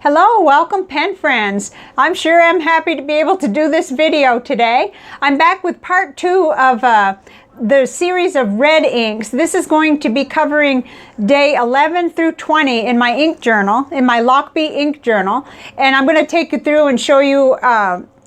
Hello, welcome pen friends. I'm sure I'm happy to be able to do this video today. I'm back with part 2 of the series of red inks. This is going to be covering day 11 through 20 in my ink journal, in my Lochby ink journal. And I'm going to take you through and show you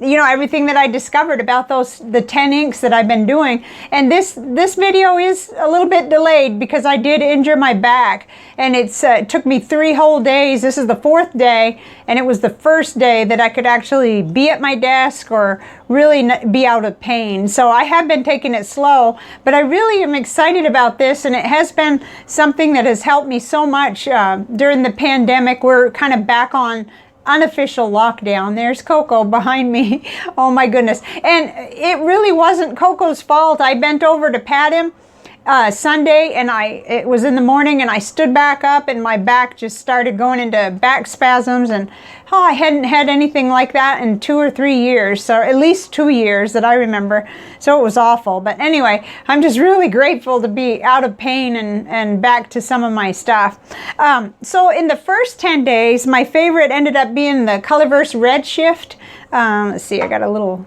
everything that I discovered about the 10 inks that I've been doing. And this video is a little bit delayed because I did injure my back, and it took me 3 whole days. This is the 4th day, and it was the first day that I could actually be at my desk or really be out of pain. So I have been taking it slow, but I really am excited about this, and it has been something that has helped me so much during the pandemic. We're kind of back on unofficial lockdown. There's Coco behind me. Oh my goodness. And it really wasn't Coco's fault. I bent over to pat him Sunday, and it was in the morning, and I stood back up and my back just started going into back spasms, and I hadn't had anything like that in 2 or 3 years, so at least 2 years that I remember. So it was awful. But anyway, I'm just really grateful to be out of pain and back to some of my stuff. So in the first 10 days, my favorite ended up being the Colorverse Red Shift. Let's see, I got a little,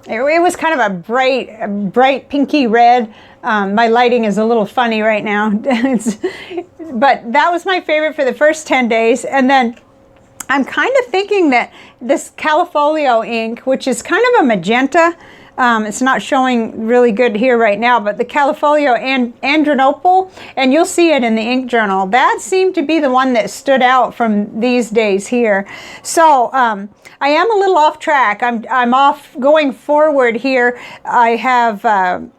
it was kind of a bright pinky red. My lighting is a little funny right now. But that was my favorite for the first 10 days. And then I'm kind of thinking that this Califolio ink, which is kind of a magenta, it's not showing really good here right now, but the Callifolio Andrinople, and you'll see it in the ink journal, that seemed to be the one that stood out from these days here. So I am a little off track. I'm off going forward here. I have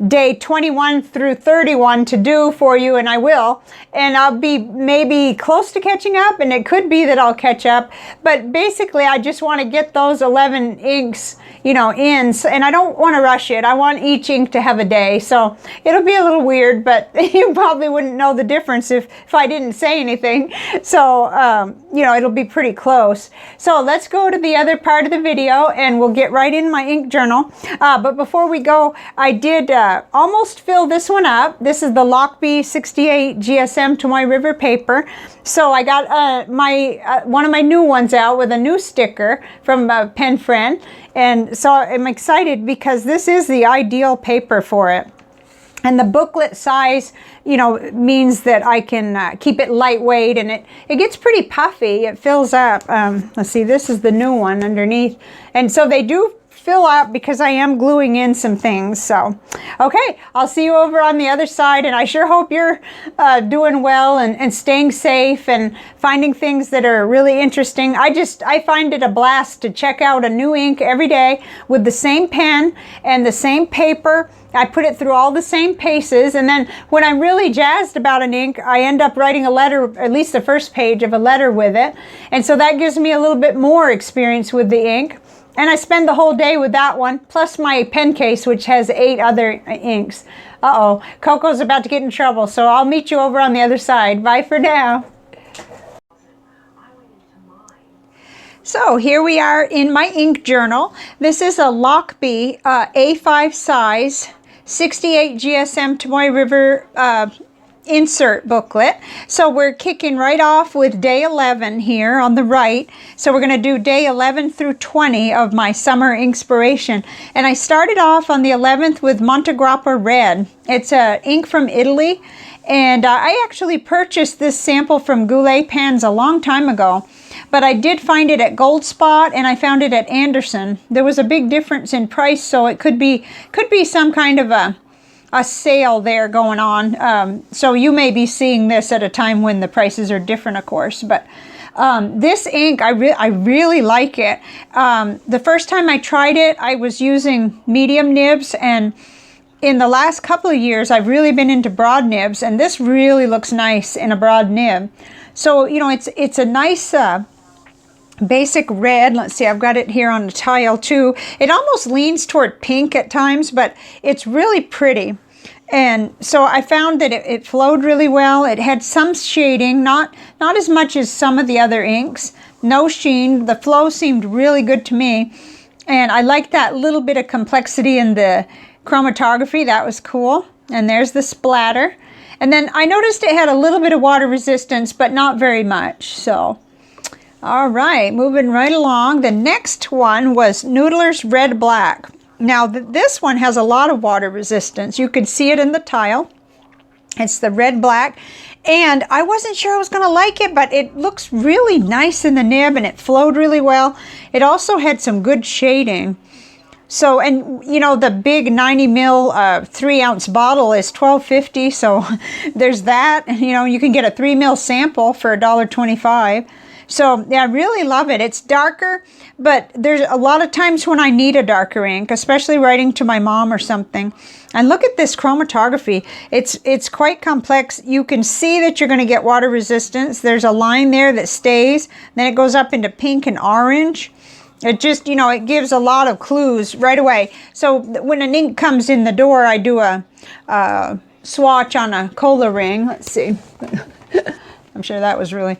day 21 through 31 to do for you, and I will, and I'll be maybe close to catching up, and it could be that I'll catch up, but basically I just want to get those 11 inks in, and I don't want to rush it. I want each ink to have a day, so it'll be a little weird, but you probably wouldn't know the difference if I didn't say anything. So it'll be pretty close. So let's go to the other part of the video, and we'll get right in my ink journal. But before we go, I did almost fill this one up. This is the Lochby 68 GSM Tomoe River paper. So I got one of my new ones out with a new sticker from a pen friend, and so I'm excited because this is the ideal paper for it. And the booklet size, means that I can keep it lightweight, and it gets pretty puffy. It fills up. Let's see, this is the new one underneath, and so they do fill up because I am gluing in some things. So okay, I'll see you over on the other side, and I sure hope you're doing well and staying safe and finding things that are really interesting. I find it a blast to check out a new ink every day with the same pen and the same paper. I put it through all the same paces, and then when I'm really jazzed about an ink, I end up writing a letter, at least the first page of a letter with it, and so that gives me a little bit more experience with the ink. And I spend the whole day with that one, plus my pen case, which has 8 other inks. Uh-oh, Coco's about to get in trouble, so I'll meet you over on the other side. Bye for now. So here we are in my ink journal. This is a Lochby A5 size, 68 GSM Tomoe River insert booklet. So we're kicking right off with day 11 here on the right. So we're going to do day 11 through 20 of my summer inspiration. And I started off on the 11th with Montegrappa Red. It's a ink from Italy, and I actually purchased this sample from Goulet Pens a long time ago, but I did find it at Gold Spot, and I found it at Anderson. There was a big difference in price, so it could be some kind of a sale there going on. So you may be seeing this at a time when the prices are different, of course. But this ink, I really like it. The first time I tried it, I was using medium nibs, and in the last couple of years, I've really been into broad nibs, and this really looks nice in a broad nib. So, it's a nice basic red. Let's see, I've got it here on the tile too. It almost leans toward pink at times, but it's really pretty. And so I found that it flowed really well. It had some shading, not as much as some of the other inks. No sheen. The flow seemed really good to me. And I liked that little bit of complexity in the chromatography. That was cool. And there's the splatter. And then I noticed it had a little bit of water resistance, but not very much. So All right, moving right along. The next one was Noodlers Red Black. Now this one has a lot of water resistance. You could see it in the tile. It's the red black, and I wasn't sure I was going to like it, but it looks really nice in the nib and it flowed really well. It also had some good shading. So, and you know, the big 90 ml 3-ounce bottle is $12.50, so there's that. You know, you can get a 3 ml sample for $1.25. So yeah, I really love it. It's darker, but there's a lot of times when I need a darker ink, especially writing to my mom or something. And look at this chromatography. It's quite complex. You can see that you're going to get water resistance. There's a line there that stays. Then it goes up into pink and orange. It just, you know, it gives a lot of clues right away. So when an ink comes in the door, I do a swatch on a cola ring. Let's see. I'm sure that was really,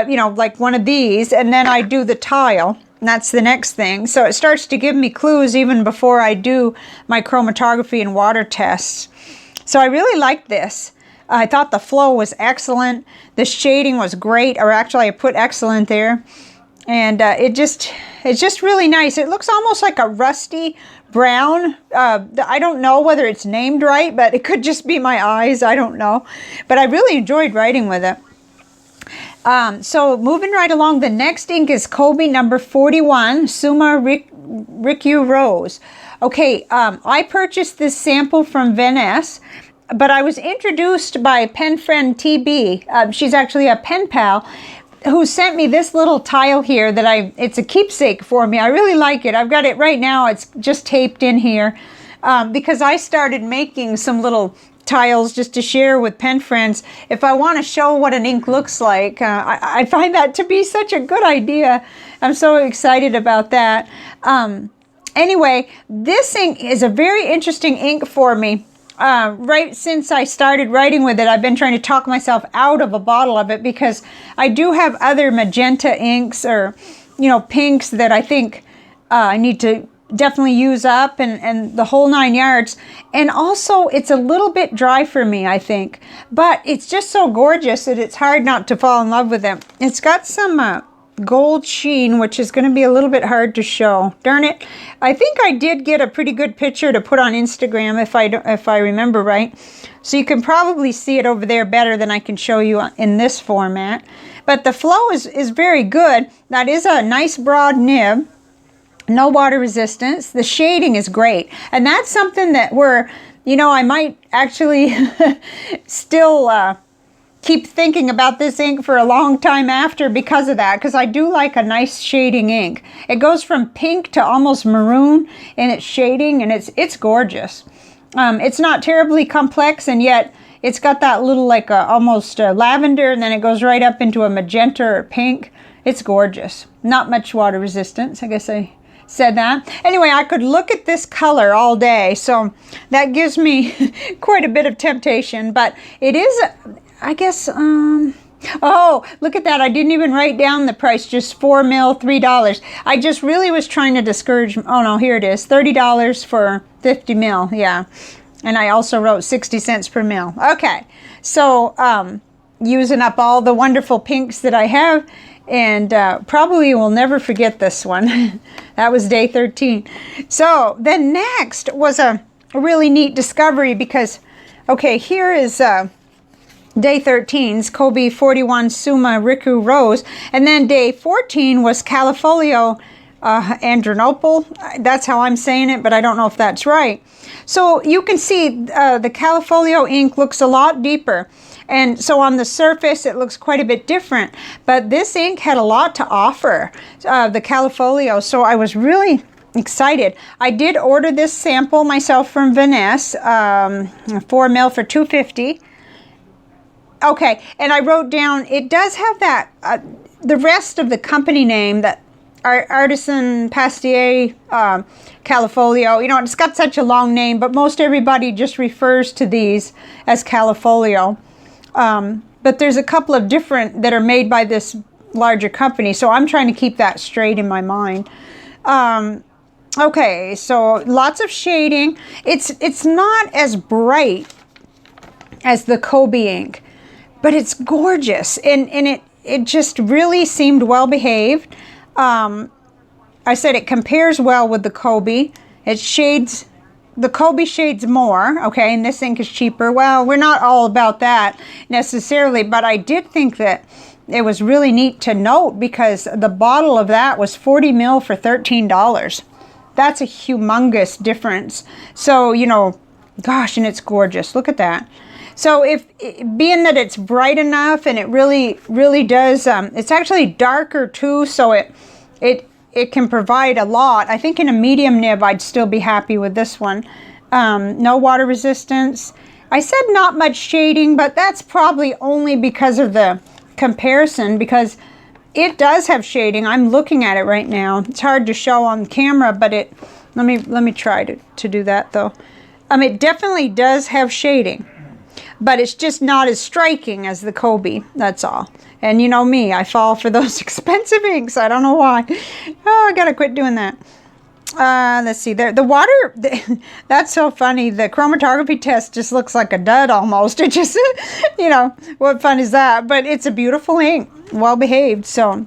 you know, like one of these. And then I do the tile. And that's the next thing. So it starts to give me clues even before I do my chromatography and water tests. So I really liked this. I thought the flow was excellent. The shading was great, or actually I put excellent there. And it's just really nice. It looks almost like a rusty brown. I don't know whether it's named right, but it could just be my eyes. I don't know. But I really enjoyed writing with it. So moving right along, the next ink is Kobe number 41, Suma Rikyu Rose. Okay, I purchased this sample from Vanness, but I was introduced by pen friend TB. She's actually a pen pal who sent me this little tile here that it's a keepsake for me. I really like it. I've got it right now. It's just taped in here because I started making some little tiles just to share with pen friends. If I want to show what an ink looks like, I find that to be such a good idea. I'm so excited about that. Anyway, this ink is a very interesting ink for me. Right since I started writing with it, I've been trying to talk myself out of a bottle of it because I do have other magenta inks or, you know, pinks that I think I need to definitely use up and the whole 9 yards. And also it's a little bit dry for me, I think, but it's just so gorgeous that it's hard not to fall in love with it. It's got some gold sheen, which is going to be a little bit hard to show. Darn it. I think I did get a pretty good picture to put on Instagram if I remember right. So you can probably see it over there better than I can show you in this format. But the flow is very good. That is a nice broad nib. No water resistance. The shading is great. And that's something that you know, I might actually still keep thinking about this ink for a long time after because of that, because I do like a nice shading ink. It goes from pink to almost maroon in its shading, and it's gorgeous. It's not terribly complex, and yet it's got that little like almost lavender, and then it goes right up into a magenta or pink. It's gorgeous. Not much water resistance. I guess I said that. Anyway, I could look at this color all day, so that gives me quite a bit of temptation, but it is, I guess, oh, look at that. I didn't even write down the price, just 4 mil, $3. I just really was trying to discourage, oh no, here it is, $30 for 50 mil, yeah. And I also wrote 60 cents per mil. Okay, so using up all the wonderful pinks that I have, and probably will never forget this one. That was day 13. So then next was a really neat discovery because, okay, here is day 13's Kobe 41 Suma Rikyu Rose, and then day 14 was Califolio Andrinople. That's how I'm saying it, but I don't know if that's right. So you can see the Califolio ink looks a lot deeper. And so on the surface, it looks quite a bit different. But this ink had a lot to offer, the Califolio. So I was really excited. I did order this sample myself from Vanness, 4 mil for $2.50. Okay, and I wrote down, it does have that, the rest of the company name, that Artisan Pastellier Califolio. You know, it's got such a long name, but most everybody just refers to these as Califolio. But there's a couple of different that are made by this larger company, so I'm trying to keep that straight in my mind. Okay, so lots of shading. It's not as bright as the Kobe ink, but it's gorgeous, and it just really seemed well behaved. I said it compares well with the Kobe. It shades, the Kobe shades more, okay, and this ink is cheaper. Well, we're not all about that necessarily, but I did think that it was really neat to note because the bottle of that was 40 ml for $13. That's a humongous difference. So, you know, gosh, and it's gorgeous. Look at that. So if, being that it's bright enough and it really does, it's actually darker too, so it can provide a lot. I think in a medium nib, I'd still be happy with this one. No water resistance. I said not much shading, but that's probably only because of the comparison, because it does have shading. I'm looking at it right now. It's hard to show on camera, but let me try to do that though. It definitely does have shading, but it's just not as striking as the Kobe, that's all. And you know me, I fall for those expensive inks. I don't know why. Oh, I gotta quit doing that. Let's see, there, the water, that's so funny. The chromatography test just looks like a dud almost. It just, you know, what fun is that? But it's a beautiful ink, well behaved. So,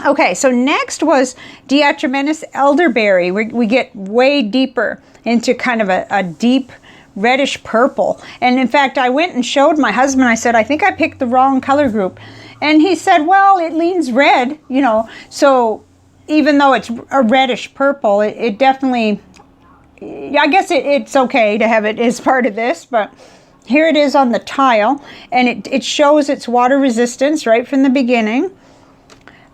okay, so next was deAtramentis Elderberry. We get way deeper into kind of a deep reddish purple. And in fact, I went and showed my husband, I said, I think I picked the wrong color group. And he said, well, it leans red, you know, so even though it's a reddish purple, it definitely, I guess it's okay to have it as part of this, but here it is on the tile, and it shows its water resistance right from the beginning.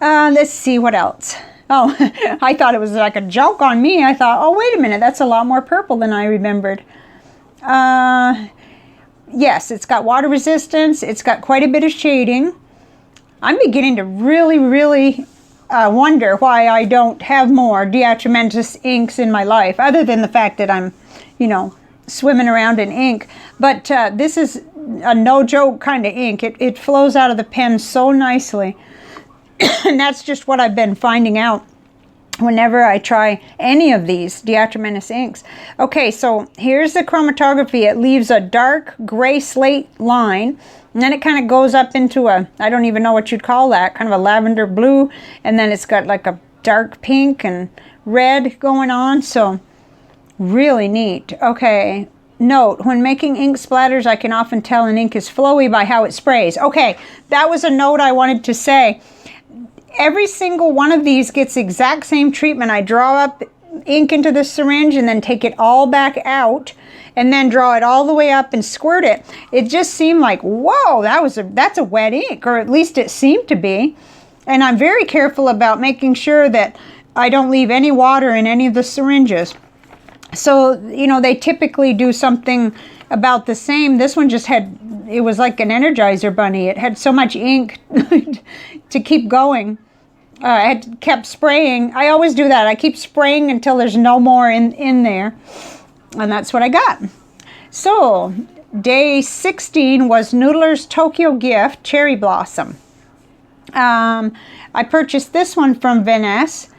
Let's see what else. Oh, I thought it was like a joke on me. I thought, oh, wait a minute, that's a lot more purple than I remembered. Yes, it's got water resistance. It's got quite a bit of shading. I'm beginning to really wonder why I don't have more deAtramentis inks in my life, other than the fact that I'm, you know, swimming around in ink. But this is a no-joke kind of ink. It flows out of the pen so nicely. And that's just what I've been finding out whenever I try any of these deAtramentis inks. Okay, so here's the chromatography. It leaves a dark gray slate line, and then it kind of goes up into a, I don't even know what you'd call that, kind of a lavender blue, and then it's got like a dark pink and red going on, so really neat. Okay, note, when making ink splatters, I can often tell an ink is flowy by how it sprays. Okay, that was a note I wanted to say. Every single one of these gets the exact same treatment. I draw up ink into the syringe and then take it all back out and then draw it all the way up and squirt it. It just seemed like, whoa, that's a wet ink, or at least it seemed to be. And I'm very careful about making sure that I don't leave any water in any of the syringes. So, you know, they typically do something about the same. This one just had, it was like an Energizer bunny. It had so much ink to keep going. I had kept spraying. I always do that. I keep spraying until there's no more in there. And that's what I got. So, day 16 was Noodlers Tokyo Gift Cherry Blossom. I purchased this one from Vanness.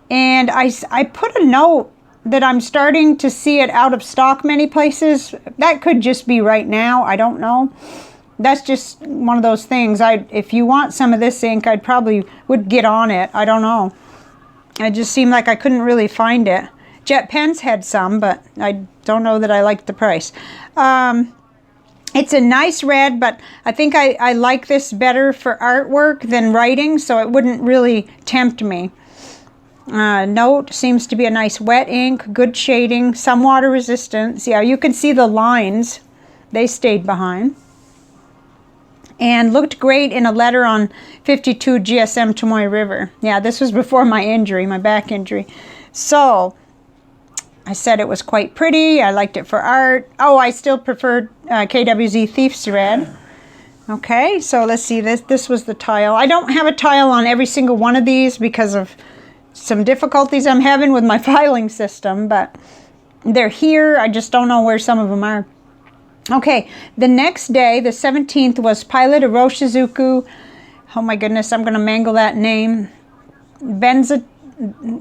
And I put a note that I'm starting to see it out of stock many places. That could just be right now. I don't know. That's just one of those things. If you want some of this ink, I'd probably would get on it. I don't know. It just seemed like I couldn't really find it. Jet Pens had some, but I don't know that I liked the price. It's a nice red, but I think I like this better for artwork than writing, so it wouldn't really tempt me. Note, seems to be a nice wet ink, good shading, some water resistance. Yeah, you can see the lines. They stayed behind. And looked great in a letter on 52 GSM Tomoe River. Yeah, this was before my injury, my back injury. So, I said it was quite pretty. I liked it for art. Oh, I still preferred KWZ Thief's Red. Okay, so let's see. This was the tile. I don't have a tile on every single one of these because of some difficulties I'm having with my filing system, but they're here. I just don't know where some of them are. Okay, the next day, the 17th, was Pilot Iroshizuku. Oh my goodness, I'm going to mangle that name. Benza.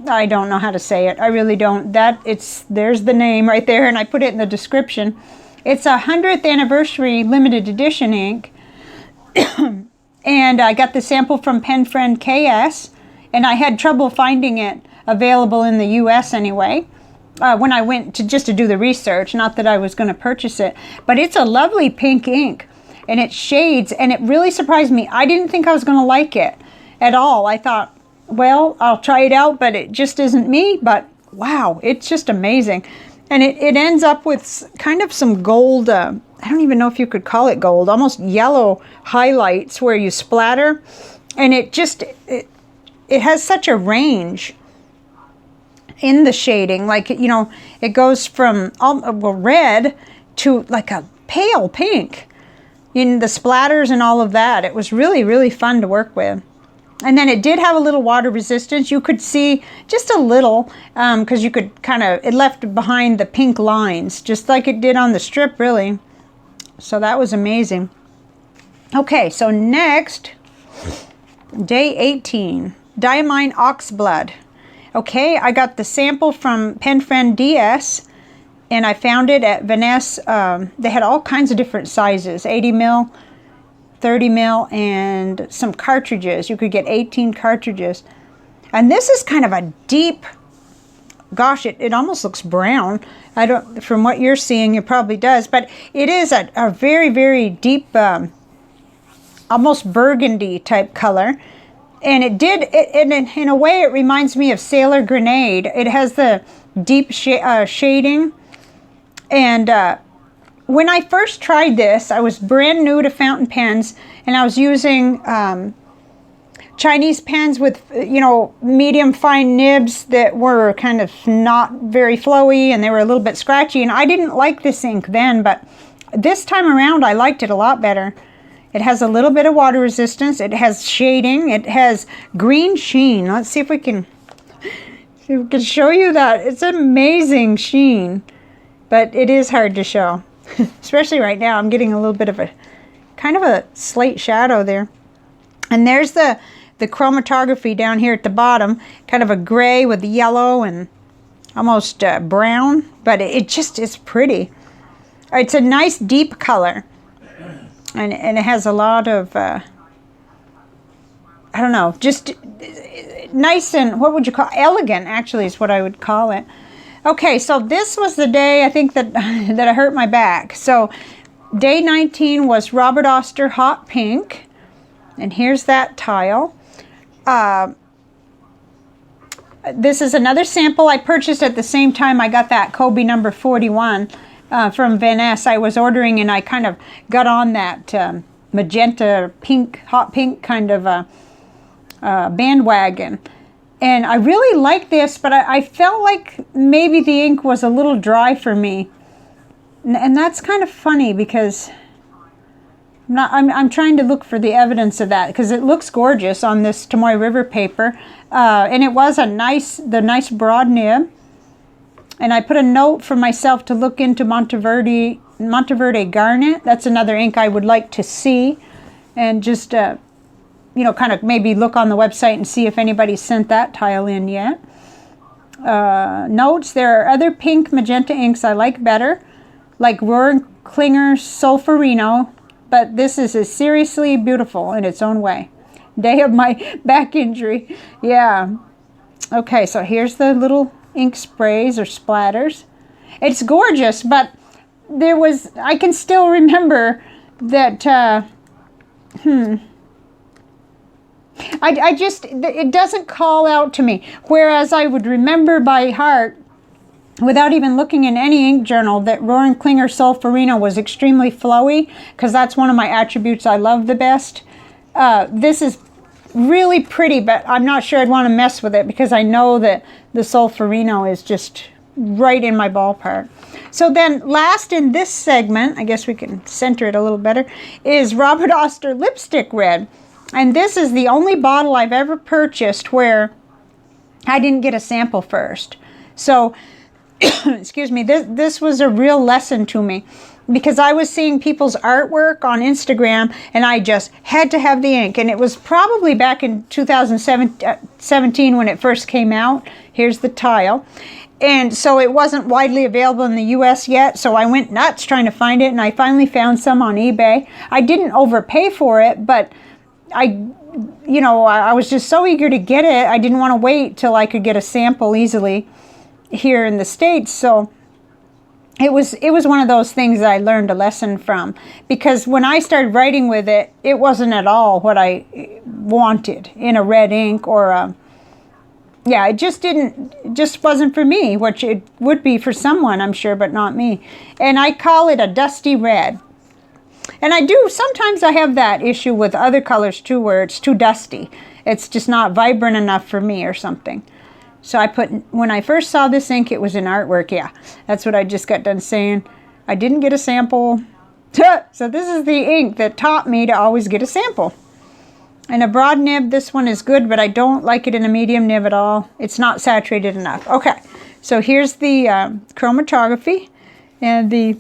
I don't know how to say it. I really don't. There's the name right there, and I put it in the description. It's a 100th anniversary limited edition ink. And I got the sample from Pen Friend KS, and I had trouble finding it available in the US anyway, when I went to just to do the research, not that I was going to purchase it. But it's a lovely pink ink, and it shades, and it really surprised me. I didn't think I was going to like it at all. I thought, well, I'll try it out, but it just isn't me. But wow, it's just amazing. And it ends up with kind of some gold, I don't even know if you could call it gold, almost yellow highlights where you splatter. And it has such a range in the shading. Like, you know, it goes from red to like a pale pink in the splatters and all of that. It was really, really fun to work with. And then it did have a little water resistance. You could see just a little, because you could it left behind the pink lines, just like it did on the strip, really. So that was amazing. Okay, so next, day 18, Diamine Oxblood. Okay, I got the sample from Pen Friend DS, and I found it at Vanness. They had all kinds of different sizes, 80 mil, 30 mil, and some cartridges. You could get 18 cartridges. And this is kind of a deep, gosh, it almost looks brown. I don't, from what you're seeing, it probably does, but it is a very, very deep, almost burgundy type color. And in a way, it reminds me of Sailor Grenade. It has the deep shading. And when I first tried this, I was brand new to fountain pens, and I was using Chinese pens with, you know, medium fine nibs that were kind of not very flowy, and they were a little bit scratchy, and I didn't like this ink then, but this time around I liked it a lot better. It has a little bit of water resistance, it has shading, it has green sheen. Let's see if we can show you that. It's an amazing sheen, but it is hard to show. Especially right now, I'm getting a little bit of a kind of a slate shadow there. And there's the chromatography down here at the bottom, kind of a gray with yellow and almost brown, but it just is pretty. It's a nice deep color, and it has a lot of I don't know, just nice, and what would you call elegant, actually, is what I would call it. Okay, so this was the day I think that I hurt my back. So day 19 was Robert Oster Hot Pink, and here's that tile. This is another sample I purchased at the same time I got that Kobe number 41 from Vanness. I was ordering, and I kind of got on that magenta pink, hot pink kind of bandwagon. And I really like this, but I felt like maybe the ink was a little dry for me. And that's kind of funny, because I'm trying to look for the evidence of that, because it looks gorgeous on this Tomoe River paper. And it was the nice broad nib. And I put a note for myself to look into Monteverde Garnet. That's another ink I would like to see. And just you know, kind of maybe look on the website and see if anybody sent that tile in yet. Notes, there are other pink magenta inks I like better, like Rohr & Klinger Solferino, but this is seriously beautiful in its own way. Day of my back injury. Yeah. Okay, so here's the little ink sprays or splatters. It's gorgeous, but I can still remember that, it doesn't call out to me. Whereas I would remember by heart, without even looking in any ink journal, that Rohr & Klinger Solferino was extremely flowy, because that's one of my attributes I love the best. This is really pretty, but I'm not sure I'd want to mess with it, because I know that the Solferino is just right in my ballpark. So then last in this segment, I guess we can center it a little better, is Robert Oster Lipstick Red. And this is the only bottle I've ever purchased where I didn't get a sample first. So, excuse me, this was a real lesson to me, because I was seeing people's artwork on Instagram, and I just had to have the ink. And it was probably back in 2017 when it first came out. Here's the tile. And so it wasn't widely available in the US yet, so I went nuts trying to find it, and I finally found some on eBay. I didn't overpay for it, but you know, I was just so eager to get it. I didn't want to wait till I could get a sample easily here in the States. So it was one of those things that I learned a lesson from, because when I started writing with it, it wasn't at all what I wanted in a red ink or a, yeah, it just wasn't for me, which it would be for someone, I'm sure, but not me. And I call it a dusty red. And sometimes I have that issue with other colors too, where it's too dusty. It's just not vibrant enough for me or something. So when I first saw this ink, it was in artwork. Yeah, that's what I just got done saying. I didn't get a sample. So this is the ink that taught me to always get a sample. And a broad nib, this one is good, but I don't like it in a medium nib at all. It's not saturated enough. Okay, so here's the chromatography and the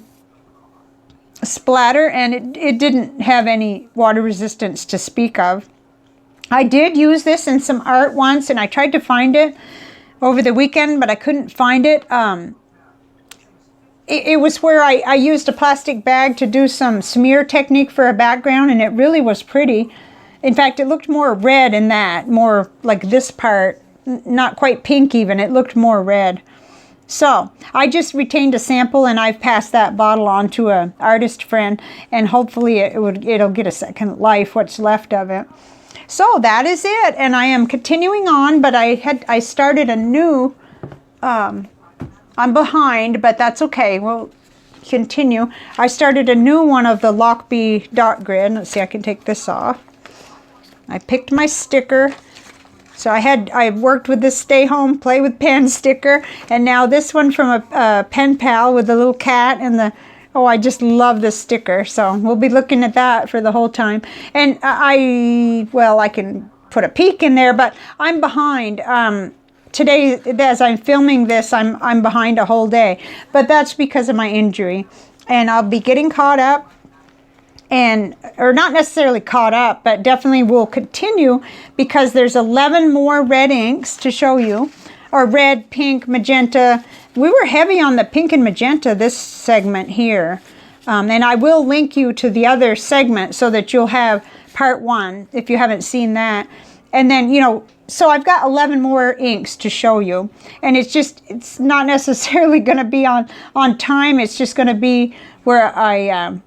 splatter, and it didn't have any water resistance to speak of. I did use this in some art once, and I tried to find it over the weekend, but I couldn't find it. It was where I used a plastic bag to do some smear technique for a background, and it really was pretty. In fact, it looked more red in that, more like this part, not quite pink even. It looked more red. So I just retained a sample, and I've passed that bottle on to an artist friend, and hopefully it'll get a second life, what's left of it. So that is it, and I am continuing on, but I started a new, I'm behind, but that's okay, we'll continue. I started a new one of the Lochby dot grid. Let's see, I can take this off. I picked my sticker. So I worked with this Stay Home Play with Pen sticker, and now this one from a pen pal with the little cat and the, oh, I just love this sticker. So we'll be looking at that for the whole time. And I can put a peek in there, but I'm behind. Today, as I'm filming this, I'm behind a whole day, but that's because of my injury, and I'll be getting caught up. Or not necessarily caught up, but definitely will continue, because there's 11 more red inks to show you, or red, pink, magenta. We were heavy on the pink and magenta this segment here, and I will link you to the other segment so that you'll have part 1 if you haven't seen that. And then, you know, so I've got 11 more inks to show you, and it's not necessarily going to be on time. It's just going to be where I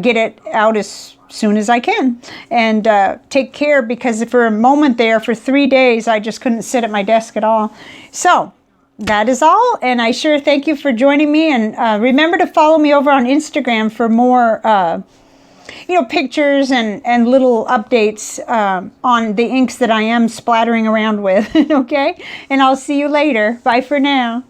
get it out as soon as I can, and take care, because for a moment there, for 3 days, I just couldn't sit at my desk at all. So that is all, and I sure thank you for joining me, and remember to follow me over on Instagram for more you know, pictures and little updates on the inks that I am splattering around with. Okay, and I'll see you later. Bye for now.